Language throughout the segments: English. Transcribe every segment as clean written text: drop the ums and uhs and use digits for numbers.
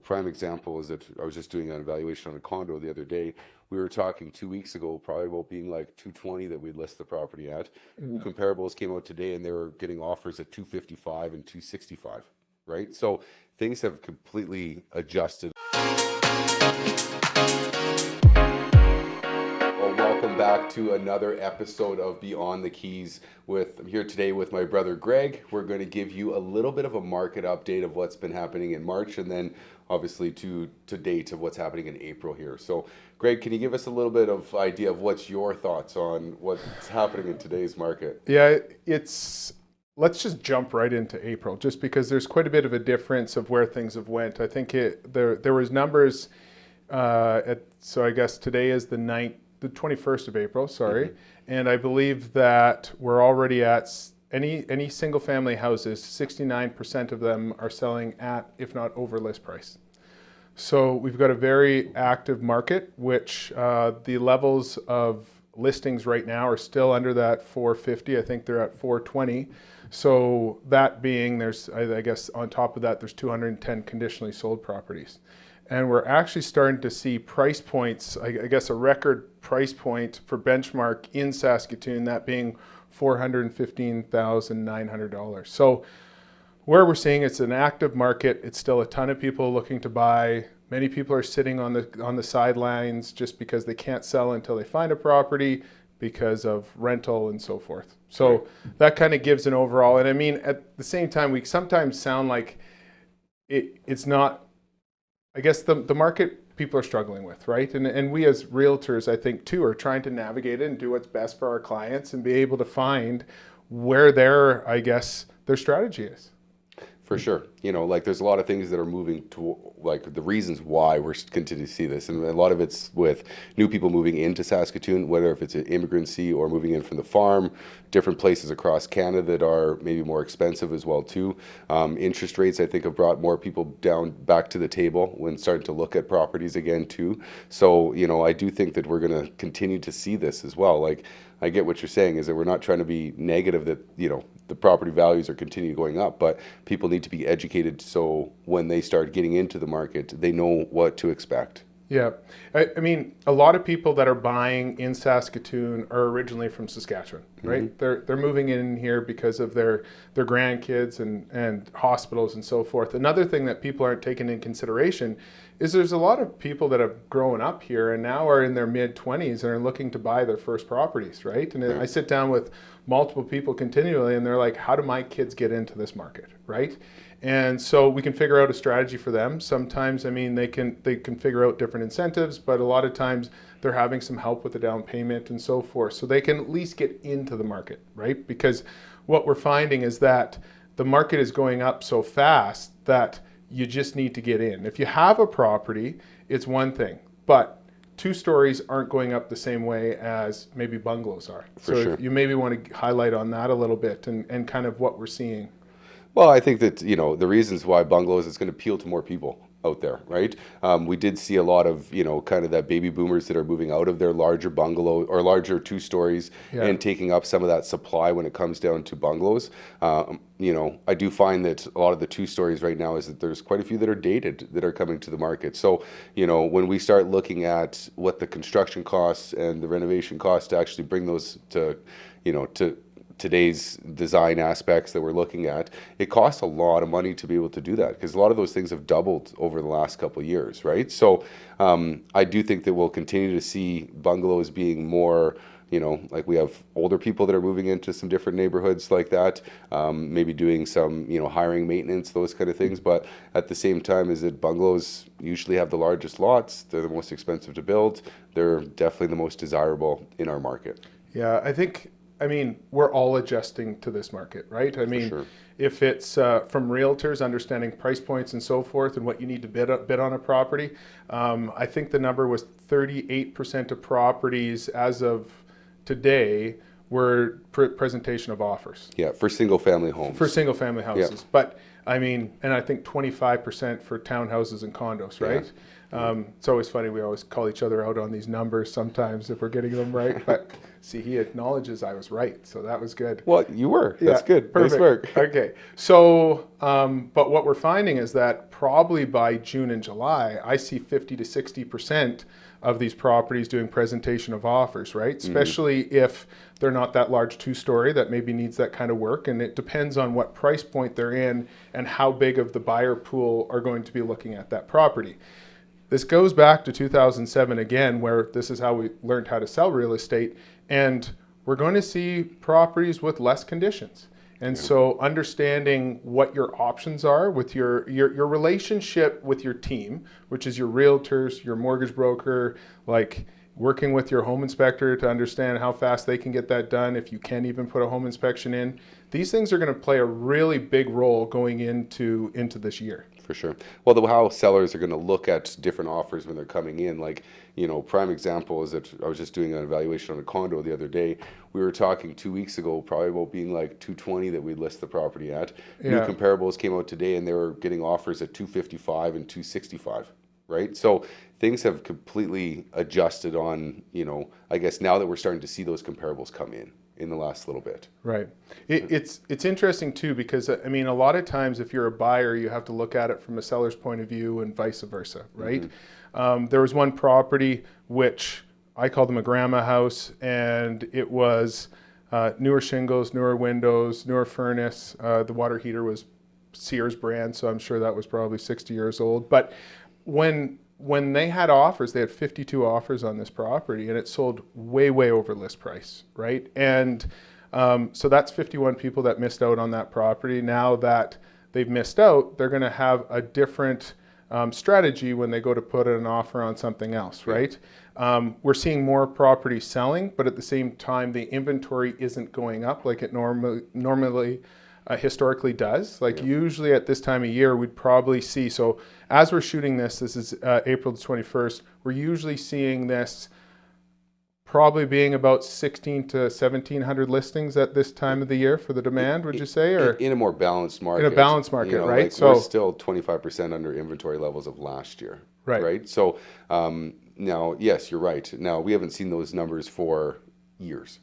prime example is that I was just doing an evaluation on a condo the other day. We were talking 2 weeks ago, probably about being like 220 that we'd list the property at. Comparables came out today and they were getting offers at 255 and 265, right? So things have completely adjusted. Well, welcome back to another episode of Beyond the Keys. I'm here today with my brother Greg. We're going to give you a little bit of a market update of what's been happening in March, and then obviously to date of what's happening in April here. So Greg, can you give us a little bit of idea of what's your thoughts on what's happening in today's market? Yeah, let's just jump right into April, just because there's quite a bit of a difference of where things have went. I think there was numbers so I guess today is the 21st of April, sorry. And I believe that we're already at any single family houses, 69% of them are selling at, if not over list price. So we've got a very active market, which the levels of listings right now are still under that 450. I think they're at 420. So that being, I guess on top of that, there's 210 conditionally sold properties. And we're actually starting to see price points, I guess a record price point for benchmark in Saskatoon, that being $415,900. So where we're seeing it's an active market, it's still a ton of people looking to buy. Many people are sitting on the sidelines just because they can't sell until they find a property because of rental and so forth. So that kind of gives an overall. And I mean, at the same time, we sometimes sound like it's not, I guess the market people are struggling with, right? And we as realtors, I think too, are trying to navigate it and do what's best for our clients and be able to find where their strategy is. For sure. Like there's a lot of things that are moving to, like the reasons why we're continuing to see this. And a lot of it's with new people moving into Saskatoon, whether if it's an immigrancy or moving in from the farm, different places across Canada that are maybe more expensive as well too. Interest rates, I think, have brought more people back to the table when starting to look at properties again too. So, I do think that we're going to continue to see this as well. Like, I get what you're saying is that we're not trying to be negative that, the property values are continuing going up, but people need to be educated so when they start getting into the market, they know what to expect. Yeah. I mean, a lot of people that are buying in Saskatoon are originally from Saskatchewan, right? They're moving in here because of their grandkids and hospitals and so forth. Another thing that people aren't taking in consideration is there's a lot of people that have grown up here and now are in their mid-20s and are looking to buy their first properties, right? And I sit down with multiple people continually and they're like, how do my kids get into this market, right? And so we can figure out a strategy for them. Sometimes, I mean, they can figure out different incentives, but a lot of times they're having some help with the down payment and so forth. So they can at least get into the market, right? Because what we're finding is that the market is going up so fast that you just need to get in. If you have a property, it's one thing, but 2 stories aren't going up the same way as maybe bungalows are. So you maybe want to highlight on that a little bit and kind of what we're seeing. Well, I think that, the reasons why bungalows is going to appeal to more people out there, right? We did see a lot of, kind of that baby boomers that are moving out of their larger bungalow or larger 2 stories and taking up some of that supply when it comes down to bungalows. I do find that a lot of the 2 stories right now is that there's quite a few that are dated that are coming to the market. So, when we start looking at what the construction costs and the renovation costs to actually bring those to today's design aspects that we're looking at, it costs a lot of money to be able to do that because a lot of those things have doubled over the last couple of years, right? So I do think that we'll continue to see bungalows being more, like we have older people that are moving into some different neighborhoods like that, maybe doing some, hiring maintenance, those kind of things. But at the same time is that bungalows usually have the largest lots. They're the most expensive to build. They're definitely the most desirable in our market. Yeah, I mean, we're all adjusting to this market, right? I mean, if it's from realtors understanding price points and so forth and what you need to bid on a property, I think the number was 38% of properties as of today were presentation of offers. Yeah, for single family homes. For single family houses. Yeah. But I mean, and I think 25% for townhouses and condos, right? Yeah. It's always funny, we always call each other out on these numbers sometimes if we're getting them right. But See, he acknowledges I was right, so that was good. Well, you were. That's Yeah, good. perfect. Nice work. Okay. So, but what we're finding is that probably by June and July, I see 50 to 60% of these properties doing presentation of offers, right? Especially if they're not that large two-story that maybe needs that kind of work. And it depends on what price point they're in and how big of the buyer pool are going to be looking at that property. This goes back to 2007 again, where this is how we learned how to sell real estate. And we're going to see properties with less conditions. And so understanding what your options are with your relationship with your team, which is your realtors, your mortgage broker, like working with your home inspector to understand how fast they can get that done, if you can even put a home inspection in. These things are going to play a really big role going into this year. For sure. Well, how sellers are going to look at different offers when they're coming in, like, prime example is that I was just doing an evaluation on a condo the other day. We were talking 2 weeks ago probably about being like 220 that we'd list the property at. New comparables came out today and they were getting offers at 255 and 265. Right? So things have completely adjusted on, I guess now that we're starting to see those comparables come in the last little bit. Right. It's interesting too, because I mean, a lot of times if you're a buyer, you have to look at it from a seller's point of view and vice versa, right? There was one property which I called them a grandma house, and it was newer shingles, newer windows, newer furnace. The water heater was Sears brand, so I'm sure that was probably 60 years old. But when they had offers, they had 52 offers on this property, and it sold way over list price, right? And so that's 51 people that missed out on that property. Now that they've missed out, they're going to have a different strategy when they go to put an offer on something else, right? We're seeing more properties selling, but at the same time, the inventory isn't going up like it normally historically does. Like usually at this time of year, we'd probably see, so as we're shooting this is April the 21st, we're usually seeing this probably being about 16 to 1700 listings at this time of the year for the demand, would you say? Or in a more balanced market. In a balanced market, right? Like so we're still 25% under inventory levels of last year. Right. So now, yes, you're right. Now we haven't seen those numbers for years.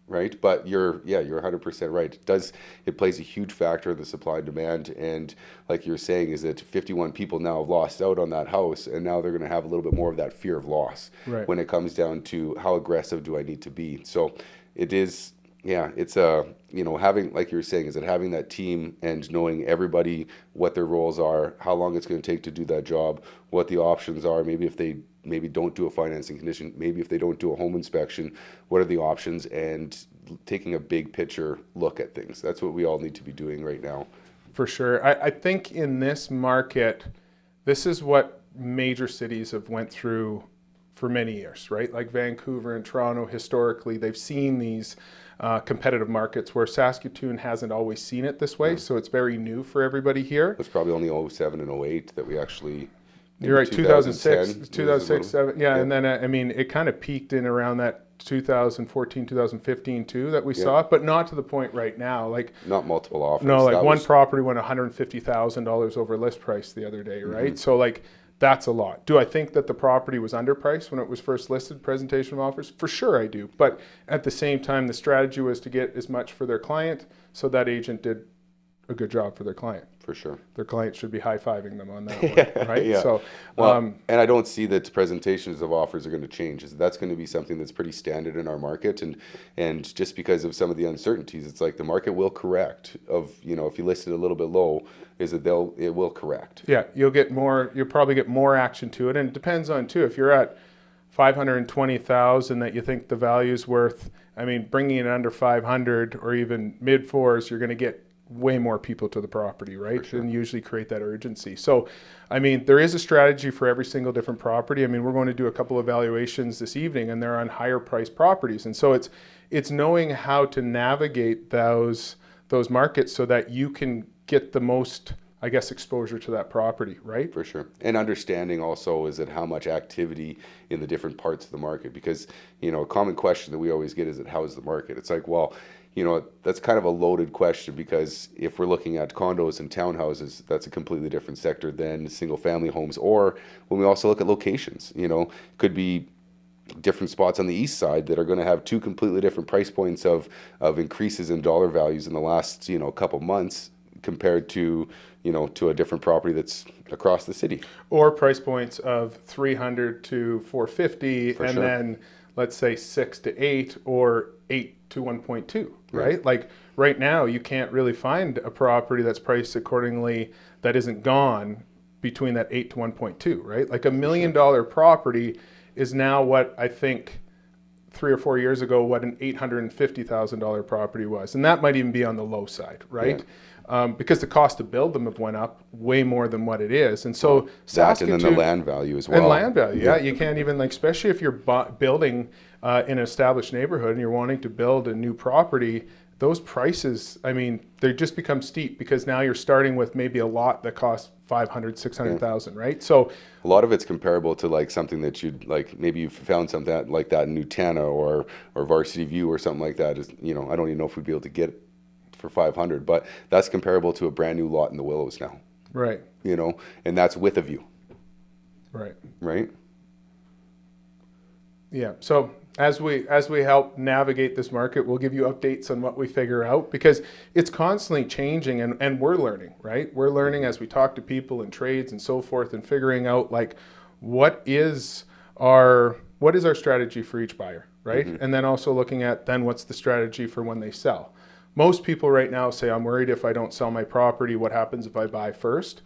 Right, but you're 100% right. It plays a huge factor in the supply and demand, and like you're saying, is that 51 people now have lost out on that house, and now they're going to have a little bit more of that fear of loss when it comes down to how aggressive do I need to be. So it is, it's having, like you were saying, is that having that team and knowing everybody what their roles are, how long it's going to take to do that job, what the options are, maybe don't do a financing condition, maybe if they don't do a home inspection, what are the options, and taking a big picture look at things. That's what we all need to be doing right now. For sure. I think in this market, this is what major cities have went through for many years, right? Like Vancouver and Toronto, historically, they've seen these competitive markets where Saskatoon hasn't always seen it this way, so it's very new for everybody here. It's probably only 07 and 08 that we actually... You're right, 2006, 2007, and then I mean, it kind of peaked in around that 2014, 2015 too that we saw, but not to the point right now. Like not multiple offers. No, like one property went $150,000 over list price the other day, right? So like that's a lot. Do I think that the property was underpriced when it was first listed, presentation of offers? For sure I do, but at the same time, the strategy was to get as much for their client, so that agent did a good job for their client. For sure. Their client should be high-fiving them on that one, right? So, and I don't see that presentations of offers are going to change. That's going to be something that's pretty standard in our market, and just because of some of the uncertainties, it's like the market will correct. If you list it a little bit low, is that it will correct. Yeah, you'll probably get more action to it, and it depends on too. If you're at 520,000 that you think the value is worth, I mean, bringing it under 500 or even mid fours, you're going to get way more people to the property, right? Sure. And usually create that urgency. So, I mean, there is a strategy for every single different property. I mean, we're going to do a couple of evaluations this evening, and they're on higher priced properties. And so it's knowing how to navigate those markets so that you can get the most, I guess, exposure to that property, right? For sure. And understanding also is that how much activity in the different parts of the market, because, a common question that we always get is that how is the market? It's like, well, that's kind of a loaded question, because if we're looking at condos and townhouses, that's a completely different sector than single family homes. Or when we also look at locations, could be different spots on the east side that are going to have two completely different price points of increases in dollar values in the last, couple months compared to, to a different property that's across the city. Or price points of 300 to 450, For and sure. then let's say 6 to 8 or 8 to 1.2, Yeah. right? Like right now, you can't really find a property that's priced accordingly that isn't gone between that 8 to 1.2, right? Like $1 million property is now what I think 3 or 4 years ago what an $850,000 property was, and that might even be on the low side, right? Because the cost to build them have went up way more than what it is, and so That Saskatoon, and then the land value as well. and land value, yeah, you can't even like, especially if you're building in an established neighborhood and you're wanting to build a new property. Those prices, I mean, they just become steep because now you're starting with maybe a lot that costs 500, 600,000, right? So A lot of it's comparable to like something that you'd like, maybe you've found something like that in Nutana or Varsity View or something like that. Is, I don't even know if we'd be able to get it for 500, but that's comparable to a brand new lot in the Willows now, right, and that's with a view, right. right? Yeah. So as we help navigate this market, we'll give you updates on what we figure out because it's constantly changing, and we're learning, right? We're learning as we talk to people and trades and so forth, and figuring out like what is our strategy for each buyer, right? And then also looking at then what's the strategy for when they sell. Most people right now say, I'm worried if I don't sell my property, what happens if I buy first?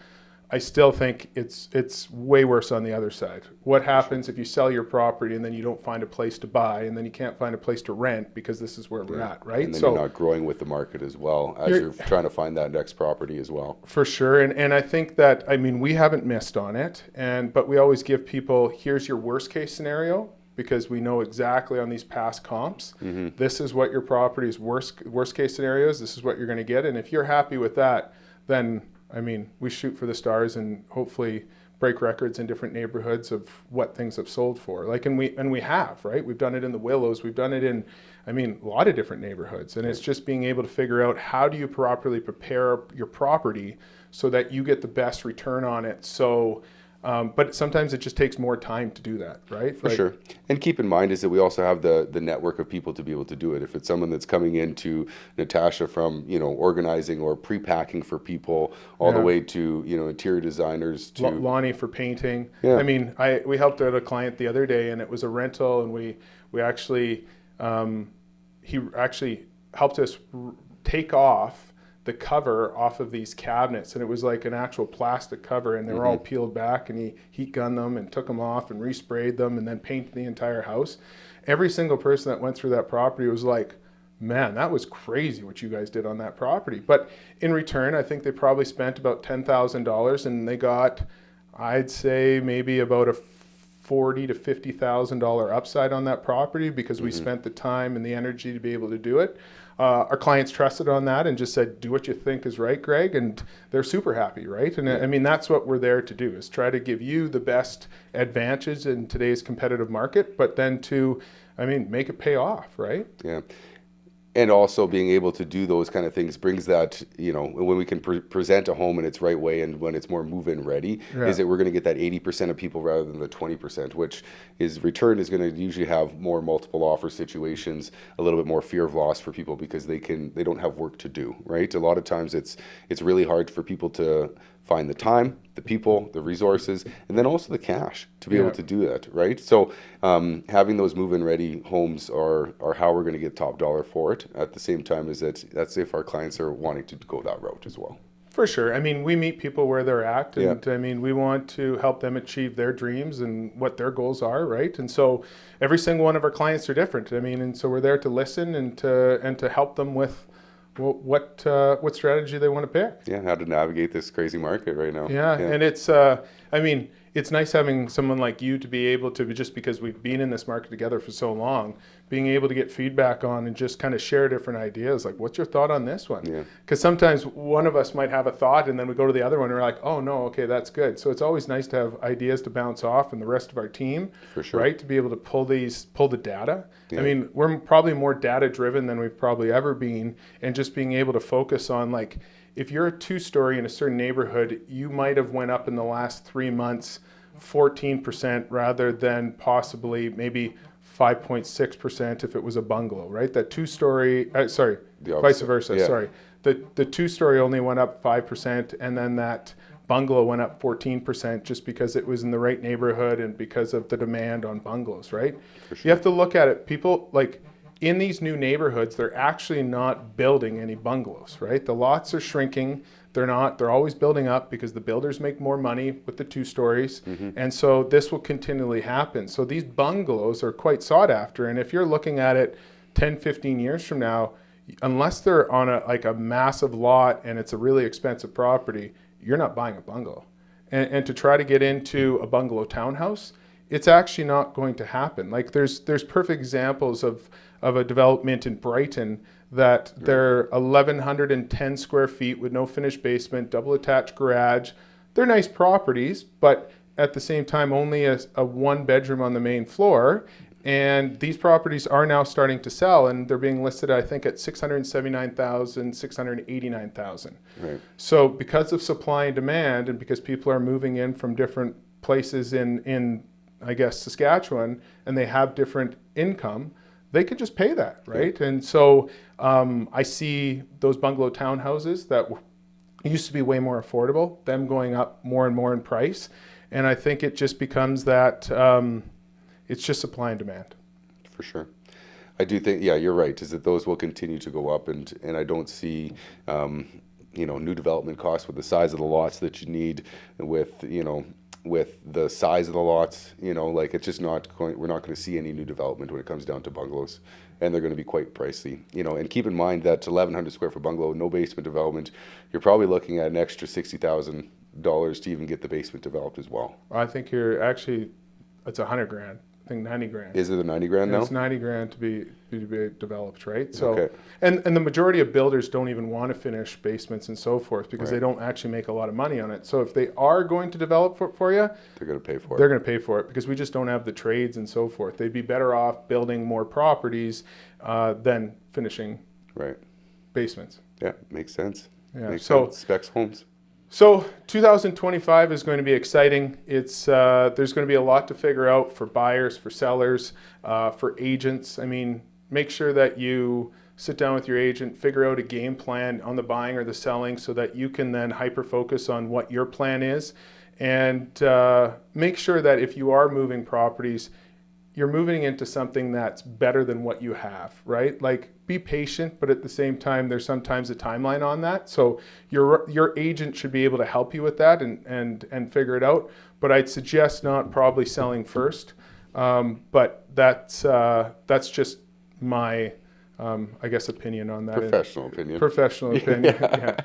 I still think it's way worse on the other side. What happens if you sell your property and then you don't find a place to buy, and then you can't find a place to rent because this is where we're at, right? And then you're not growing with the market as well as you're trying to find that next property as well. For sure, and I think that, I mean, we haven't missed on it, but we always give people, here's your worst case scenario, because we know exactly on these past comps, this is what your property's worst case scenario is, this is what you're going to get, and if you're happy with that, then I mean, we shoot for the stars and hopefully break records in different neighborhoods of what things have sold for. Like, and we have, right? We've done it in the Willows. We've done it in, I mean, a lot of different neighborhoods. And it's just being able to figure out how do you properly prepare your property so that you get the best return on it. So, but sometimes it just takes more time to do that, right? For sure. And keep in mind is that we also have the network of people to be able to do it. If it's someone that's coming into Natasha from, organizing or pre-packing for people all the way to, interior designers to Lonnie for painting. Yeah. I mean, we helped out a client the other day and it was a rental, and we actually, he actually helped us take off the cover off of these cabinets, and it was like an actual plastic cover, and they were all peeled back, and he heat gunned them and took them off and resprayed them and then painted the entire house. Every single person that went through that property was like, man, that was crazy what you guys did on that property. But in return, I think they probably spent about $10,000, and they got, I'd say, maybe about a $40,000 to $50,000 upside on that property because we spent the time and the energy to be able to do it. Our clients trusted on that and just said, do what you think is right, Greg, and they're super happy, right? And I mean, that's what we're there to do, is try to give you the best advantage in today's competitive market, but then make it pay off, right? Yeah. And also being able to do those kind of things brings that, when we can present a home in its right way and when it's more move-in ready, is that we're going to get that 80% of people rather than the 20%, which is return is going to usually have more multiple offer situations, a little bit more fear of loss for people because they don't have work to do, right? A lot of times it's really hard for people to find the time, the people, the resources, and then also the cash to be able to do that, right? So having those move-in ready homes are how we're going to get top dollar for it. At the same time, that's if our clients are wanting to go that route as well. For sure. I mean, we meet people where they're at, and I mean, we want to help them achieve their dreams and what their goals are, right? And so every single one of our clients are different. I mean, and so we're there to listen and to help them with what strategy they want to pick. Yeah, how to navigate this crazy market right now. Yeah. And it's it's nice having someone like you to be able to, just because we've been in this market together for so long, being able to get feedback on and just kind of share different ideas. Like, what's your thought on this one? Yeah. Because sometimes one of us might have a thought and then we go to the other one and we're like, oh no, okay, that's good. So it's always nice to have ideas to bounce off and the rest of our team, For sure. right? To be able to pull the data. Yeah. I mean, we're probably more data driven than we've probably ever been, and just being able to focus on, like, if you're a 2-story in a certain neighborhood, you might have went up in the last 3 months 14% rather than possibly maybe 5.6% if it was a bungalow, right? That two-story, sorry, The vice opposite. versa, Yeah. sorry. The two-story only went up 5%, and then that bungalow went up 14% just because it was in the right neighborhood and because of the demand on bungalows, right? For sure. You have to look at it. People, like, in these new neighborhoods, they're actually not building any bungalows, right? The lots are shrinking. They're always building up because the builders make more money with the two stories. And so this will continually happen. So these bungalows are quite sought after. And if you're looking at it 10, 15 years from now, unless they're on a massive lot and it's a really expensive property, you're not buying a bungalow. And to try to get into a bungalow townhouse, it's actually not going to happen. Like there's perfect examples of a development in Brighton that they're 1,110 square feet with no finished basement, double attached garage. They're nice properties, but at the same time only a one bedroom on the main floor. And these properties are now starting to sell, and they're being listed, I think, at $679,000, $689,000. Right. So because of supply and demand, and because people are moving in from different places in I guess, Saskatchewan, and they have different income, they could just pay that, right? Yeah. And so I see those bungalow townhouses that used to be way more affordable, them going up more and more in price. And I think it just becomes that it's just supply and demand. For sure. I do think, yeah, you're right, is that those will continue to go up, and I don't see, new development costs with the size of the lots that you need, with the size of the lots, like it's just not going, we're not going to see any new development when it comes down to bungalows, and they're going to be quite pricey, and keep in mind that 1,100 square foot bungalow, no basement development, you're probably looking at an extra $60,000 to even get the basement developed as well. I think you're actually, it's $100,000. I think 90 grand. Is it the 90 grand now? It's 90 grand to be developed, right? So, okay. and the majority of builders don't even want to finish basements and so forth because Right. they don't actually make a lot of money on it. So if they are going to develop for you, They're going to pay for it. They're going to pay for it because we just don't have the trades and so forth. They'd be better off building more properties than finishing Right. basements. Yeah, makes sense. Yeah. Makes So sense. Specs homes. So 2025 is going to be exciting. It's there's going to be a lot to figure out for buyers, for sellers, for agents. I mean, make sure that you sit down with your agent, figure out a game plan on the buying or the selling so that you can then hyper focus on what your plan is, and make sure that if you are moving properties, you're moving into something that's better than what you have, right? Like, be patient, but at the same time, there's sometimes a timeline on that. So your agent should be able to help you with that and figure it out. But I'd suggest not probably selling first. But that's just my, I guess, opinion on that. Professional opinion. Professional opinion, yeah.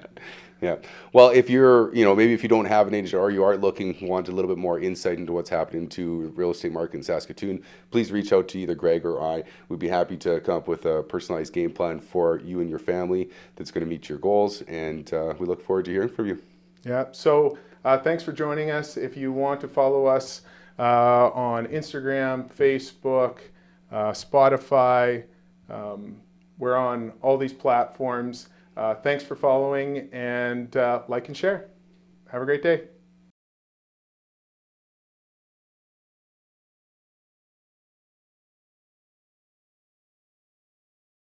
Yeah. Well, if you're, maybe if you don't have an agent or you are want a little bit more insight into what's happening to real estate market in Saskatoon, please reach out to either Greg or I. We'd be happy to come up with a personalized game plan for you and your family that's going to meet your goals. And we look forward to hearing from you. Yeah. So thanks for joining us. If you want to follow us on Instagram, Facebook, Spotify, we're on all these platforms. Thanks for following, and like and share. Have a great day.